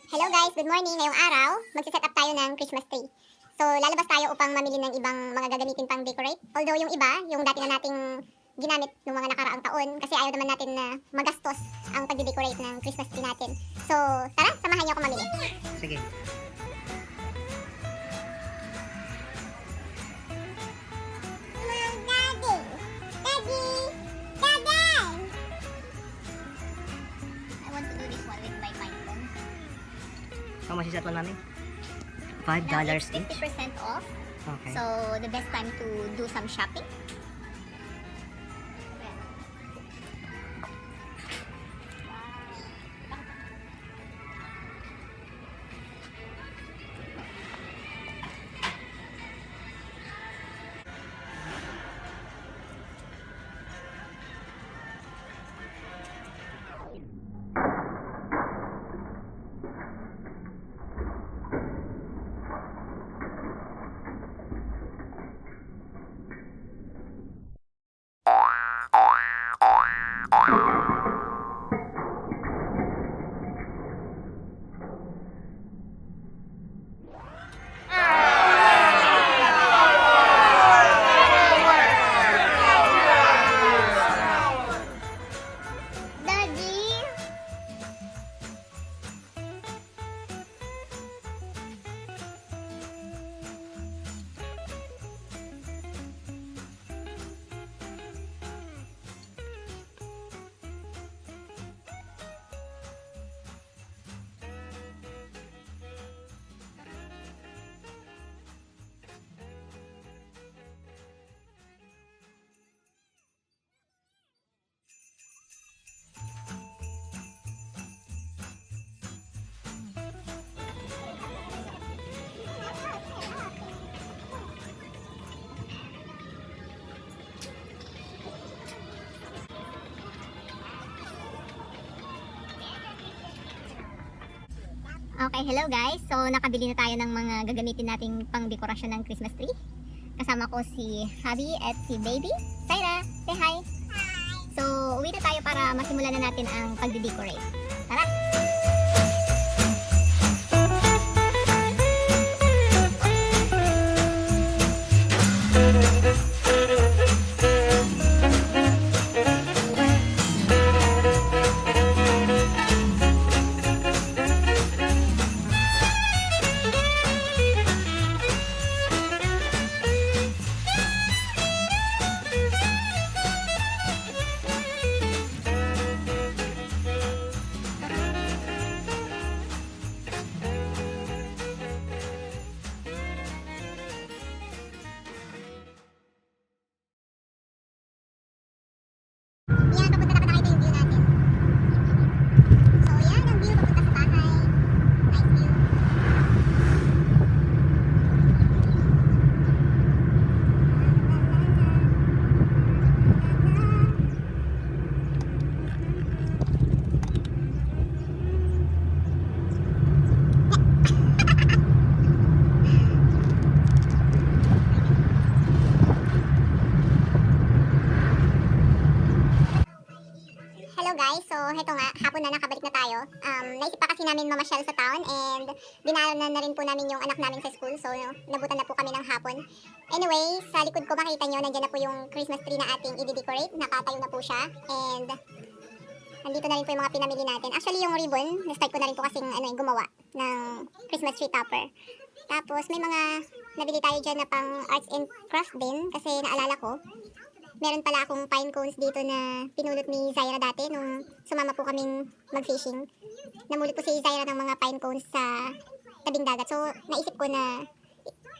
Hello guys, good morning. Ngayong araw, magsiset up tayo ng Christmas tree. So, lalabas tayo upang mamili ng ibang mga gagamitin pang decorate. Although yung iba, yung dati na nating ginamit ng mga nakaraang taon kasi ayaw naman natin na magastos ang pag-decorate ng Christmas tree natin. So, tara, samahan niyo ako mamili. Sige. I want to do this one with my pine cones. How much is that one, mami? $5 Now, it's each? 50% off. Okay. So, the best time to do some shopping. Daddy! Okay, hello guys. So, nakabili na tayo ng mga gagamitin nating pang-dekorasyon ng Christmas tree. Kasama ko si Habi at si Baby. Syra, say hi! Hi! So, uwi na tayo para masimulan na natin ang pagde-decorate. Tara! Yan, papunta na nakita yung view natin. So, yan ang view papunta sa bahay. Nice view. Hello guys, so heto nga, hapon na nakabalik na tayo. Naisip pa kasi namin mamasyal sa town and dinaanan na rin po namin yung anak namin sa school, so nabutan na po kami ng hapon. Anyway, sa likod ko makita nyo, nandyan na po yung Christmas tree na ating i-decorate. Nakatayo na po siya and nandito na rin po yung mga pinamili natin. Actually yung ribbon, na-start ko na rin po kasing gumawa ng Christmas tree topper. Tapos may mga nabili tayo dyan na pang arts and craft din kasi naalala ko. Meron pala akong pine cones dito na pinulot ni Zaira dati nung sumama po kaming mag-fishing. Namulot po si Zaira ng mga pine cones sa tabing dagat. So, naisip ko na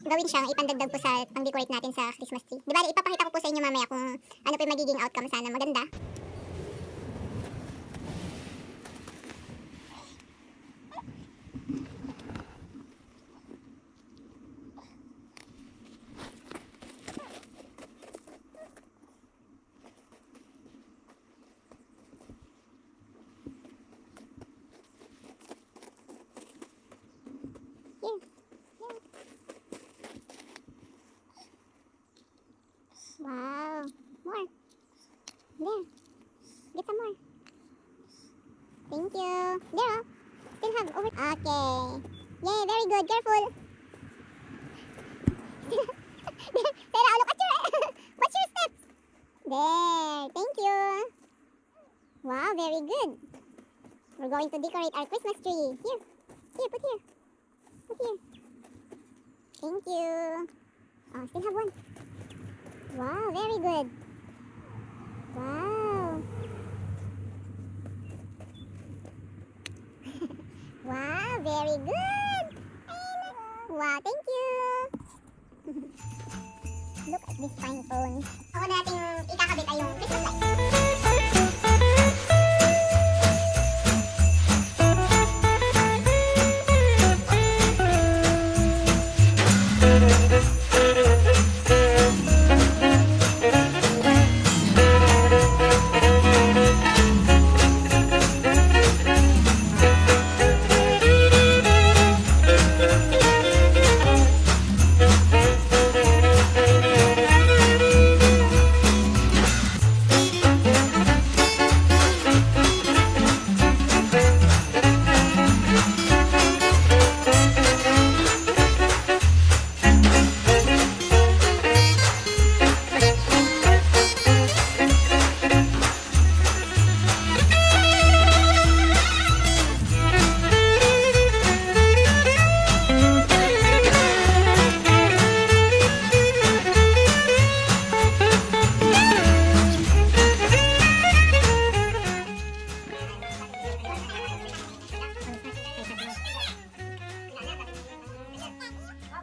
gawin siyang ipandagdag po sa pang-decorate natin sa Christmas tree. Di ba, ipapakita ko po sa inyo mamaya kung ano po yung magiging outcome. Sana maganda. Wow. More. There. Okay. Yay, very good. Careful. Sarah, look at your watch your steps. There. Thank you. Wow, very good. We're going to decorate our Christmas tree. Here. Here, put here. Put here. Thank you. Oh, still have one. Wow, very good. Wow. Wow, very good. Wow, thank you. Look at this fine phone. Ako na natin ikakabit ay yung Christmas lights.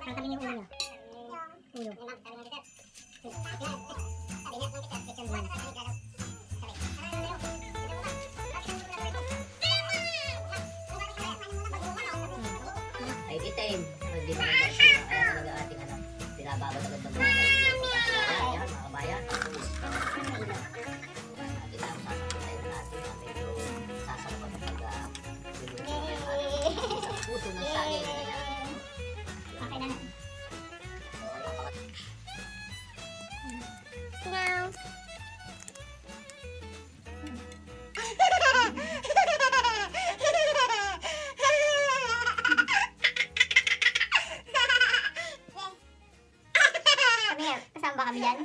Tanggalin yung ulo niya. Ulo. Ay, itim. Hindi naman guys. Kaya talaga ating ano. Pinababad agad ng buhay. Yan, mga kabayan. Kita ang sasakitain natin na medyo sasalpan ng sa puso ng saging. Okay na. Now. Come here. Kasama ba kami dyan?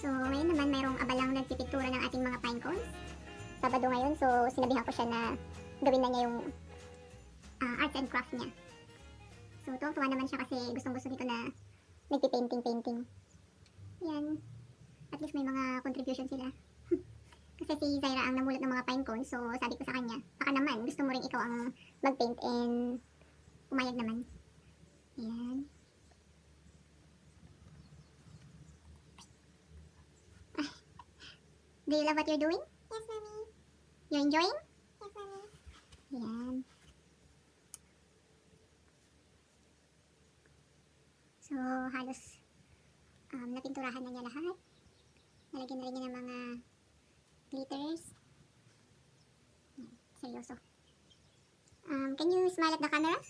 So, ngayon naman mayroong abalang nagpipiktura ng ating mga pine cones. Sabado ngayon, so sinabihan ko siya na gawin na niya yung arts and craft niya. So, tuwang-tuwa naman siya kasi gustong-gusto nito na nagpipainting-painting. Yan. At least may mga contribution sila. Kasi si Zaira ang namulat ng mga pine cones, so sabi ko sa kanya, baka naman gusto mo rin ikaw ang mag-paint and umayag naman. Yan. Do you love what you're doing? Yes, Mommy. You're enjoying? Yes, Mommy. Yan. So, halos napinturahan na niya lahat. Nalagyan na rin niya ng mga glitters. Yan. Seryoso. Can you smile at the camera?